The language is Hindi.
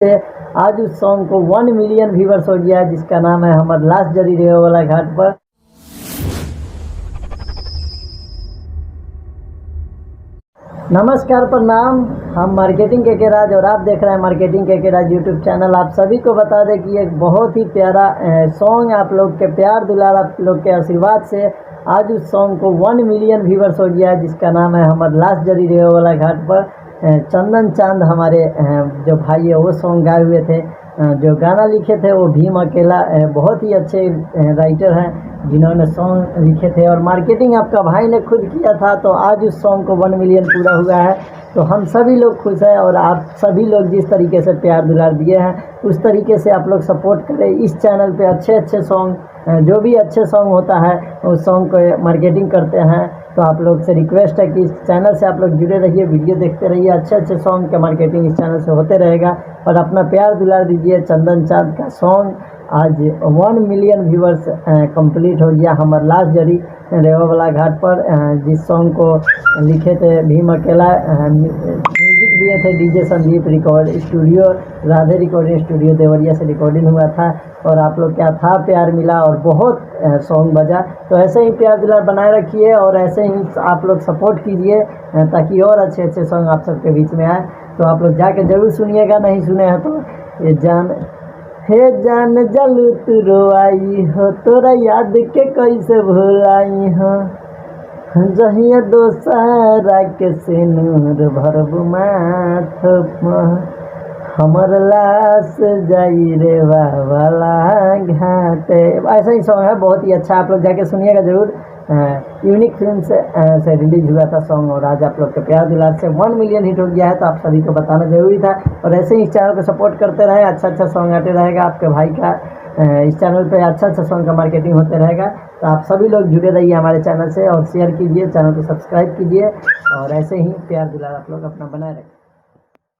से आज उस सॉन्ग को 1 मिलियन व्यूवर्स हो गया है, जिसका नाम है हमर लाश जरी रेवे वाला घाट पर। नमस्कार, प्रणाम। हम मार्केटिंग के राज और आप देख रहे हैं मार्केटिंग के राज यूट्यूब चैनल। आप सभी को बता दें कि एक बहुत ही प्यारा सॉन्ग, आप लोग के प्यार दुलार, आप लोग के आशीर्वाद से आज उस सॉन्ग को 1 मिलियन व्यूवर्स हो गया है, जिसका नाम है हमर लाश जरी रेवे वाला घाट पर। चंदन चांद हमारे जो भाई है वो सॉन्ग गाए हुए थे। जो गाना लिखे थे वो भीम अकेला बहुत ही अच्छे राइटर हैं, जिन्होंने सॉन्ग लिखे थे और मार्केटिंग आपका भाई ने खुद किया था। तो आज उस सॉन्ग को 1 मिलियन पूरा हुआ है, तो हम सभी लोग खुश हैं। और आप सभी लोग जिस तरीके से प्यार दुलार दिए हैं उस तरीके से आप लोग सपोर्ट करें। इस चैनल पे अच्छे सॉन्ग, जो भी अच्छे सॉन्ग होता है उस सॉन्ग को मार्केटिंग करते हैं। तो आप लोग से रिक्वेस्ट है कि इस चैनल से आप लोग जुड़े रहिए, वीडियो देखते रहिए। अच्छे सॉन्ग का मार्केटिंग इस चैनल से होते रहेगा और अपना प्यार दुलार दीजिए। चंदन चांद का सॉन्ग आज 1 मिलियन व्यूवर्स कंप्लीट हो गया हमर लाश जरी रेवा वाला घाट पर। जिस सॉन्ग को लिखे थे भीम अकेला, म्यूजिक दिए थे DJ Sandeep, record studio Radhe recording studio Deoria से रिकॉर्डिंग हुआ था। और आप लोग क्या था प्यार मिला और बहुत सॉन्ग बजा। तो ऐसे ही प्यार दुलार बनाए रखिए और ऐसे ही आप लोग सपोर्ट कीजिए ताकि और अच्छे सॉन्ग आप सबके बीच में आए। तो आप लोग जाके जरूर सुनिएगा, नहीं सुने हैं तो ये जान जलू तू रोआई हो, तोरा याद के कैसे भुलाई हो, जहिया दोसरा के सिनुर भरब माथ हमर लाश जाई रे वाला घाटे। ऐसा ही सॉन्ग है, बहुत ही अच्छा, आप लोग जाके सुनिएगा जरूर। यूनिक फिल्म से रिलीज हुआ था सॉन्ग और आज आप लोग के प्यार दुलार से 1 मिलियन हिट हो गया है। तो आप सभी को बताना जरूरी था और ऐसे ही इस चैनल को सपोर्ट करते रहे। अच्छा सॉन्ग आते रहेगा आपके भाई का। इस चैनल पे अच्छा सॉन्ग का मार्केटिंग होते रहेगा। तो आप सभी लोग जुड़े रहिए हमारे चैनल से और शेयर कीजिए, चैनल को सब्सक्राइब कीजिए और ऐसे ही प्यार दुलार आप लोग अपना बनाए रखें।